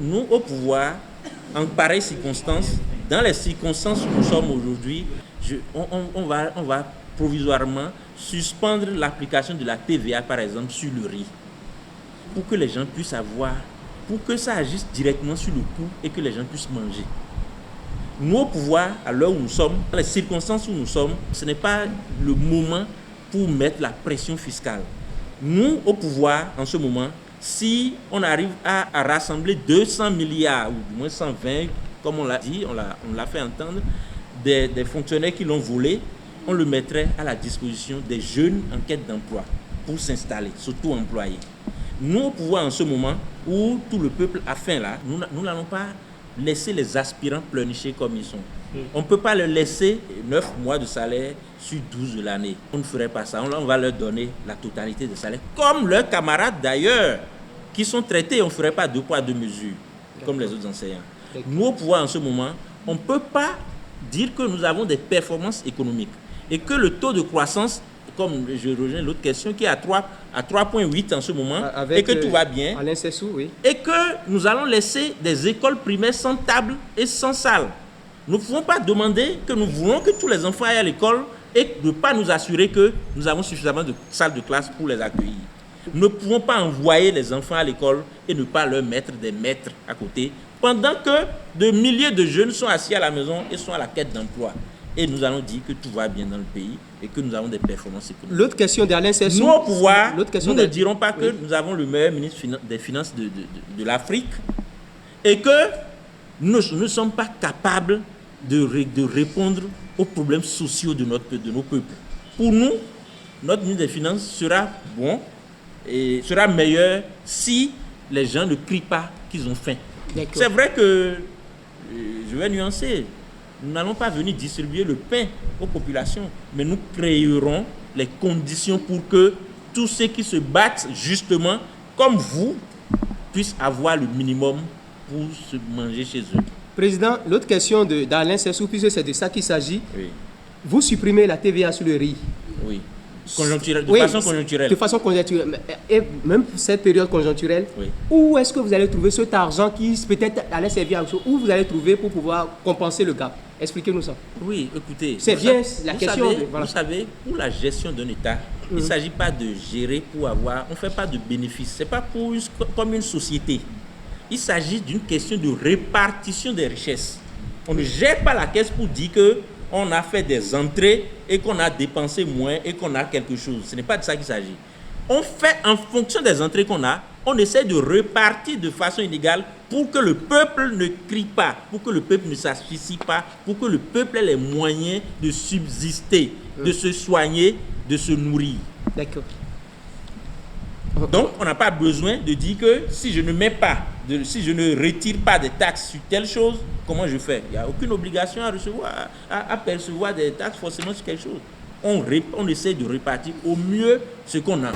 Nous, au pouvoir, en pareilles circonstances, dans les circonstances où nous sommes aujourd'hui, on va provisoirement suspendre l'application de la TVA, par exemple, sur le riz, pour que les gens puissent avoir, pour que ça agisse directement sur le coût et que les gens puissent manger. Nous, au pouvoir, à l'heure où nous sommes, dans les circonstances où nous sommes, ce n'est pas le moment pour mettre la pression fiscale. Nous, au pouvoir, en ce moment, si on arrive à rassembler 200 milliards, ou du moins 120, comme on l'a dit, on l'a fait entendre, des fonctionnaires qui l'ont volé, on le mettrait à la disposition des jeunes en quête d'emploi pour s'installer, surtout employés. Nous, au pouvoir, en ce moment où tout le peuple a faim là, nous n'allons pas laisser les aspirants pleurnicher comme ils sont. On ne peut pas leur laisser 9 mois de salaire sur 12 de l'année. On ne ferait pas ça. On va leur donner la totalité de salaire. Comme leurs camarades d'ailleurs, qui sont traités, on ne ferait pas 2 poids 2 mesures, comme les autres enseignants. Nous, au pouvoir, en ce moment, on ne peut pas dire que nous avons des performances économiques et que le taux de croissance, comme je rejoins l'autre question, qui est à 3,8 en ce moment, et que tout va bien, Alain Sessou, oui. Et que nous allons laisser des écoles primaires sans table et sans salle. Nous ne pouvons pas demander que nous voulons que tous les enfants aillent à l'école et ne pas nous assurer que nous avons suffisamment de salles de classe pour les accueillir. Nous ne pouvons pas envoyer les enfants à l'école et ne pas leur mettre des maîtres à côté, pendant que de milliers de jeunes sont assis à la maison et sont à la quête d'emploi. Et nous allons dire que tout va bien dans le pays et que nous avons des performances économiques. L'autre question d'Alain Sessou. Nous, au pouvoir, nous ne dirons pas que nous avons le meilleur ministre des Finances de l'Afrique et que nous ne sommes pas capables de répondre aux problèmes sociaux de nos peuples. Pour nous, notre ministre des Finances sera bon et sera meilleur si les gens ne crient pas qu'ils ont faim. C'est vrai que, je vais nuancer, nous n'allons pas venir distribuer le pain aux populations, mais nous créerons les conditions pour que tous ceux qui se battent justement, comme vous, puissent avoir le minimum pour se manger chez eux. Président, l'autre question d'Alain Sessou, puisque c'est de ça qu'il s'agit. Oui. Vous supprimez la TVA sur le riz. Oui. Façon conjoncturelle. De façon conjoncturelle. Et même pour cette période conjoncturelle, oui. Où est-ce que vous allez trouver cet argent qui peut-être allait servir à autre chose? Où vous allez trouver pour pouvoir compenser le gap? Expliquez-nous ça. Oui, écoutez. C'est bien la question. Vous savez, pour la gestion d'un État, il ne s'agit pas de gérer pour avoir. On ne fait pas de bénéfices. Ce n'est pas comme une société. Il s'agit d'une question de répartition des richesses. On ne gère pas la caisse pour dire qu'on a fait des entrées et qu'on a dépensé moins et qu'on a quelque chose. Ce n'est pas de ça qu'il s'agit. On fait en fonction des entrées qu'on a, on essaie de répartir de façon inégale pour que le peuple ne crie pas, pour que le peuple ne s'asphyxie pas, pour que le peuple ait les moyens de subsister, de se soigner, de se nourrir. D'accord. Donc, on n'a pas besoin de dire que si je ne retire pas des taxes sur telle chose, comment je fais? Il n'y a aucune obligation à percevoir des taxes forcément sur quelque chose. On essaie de répartir au mieux ce qu'on a.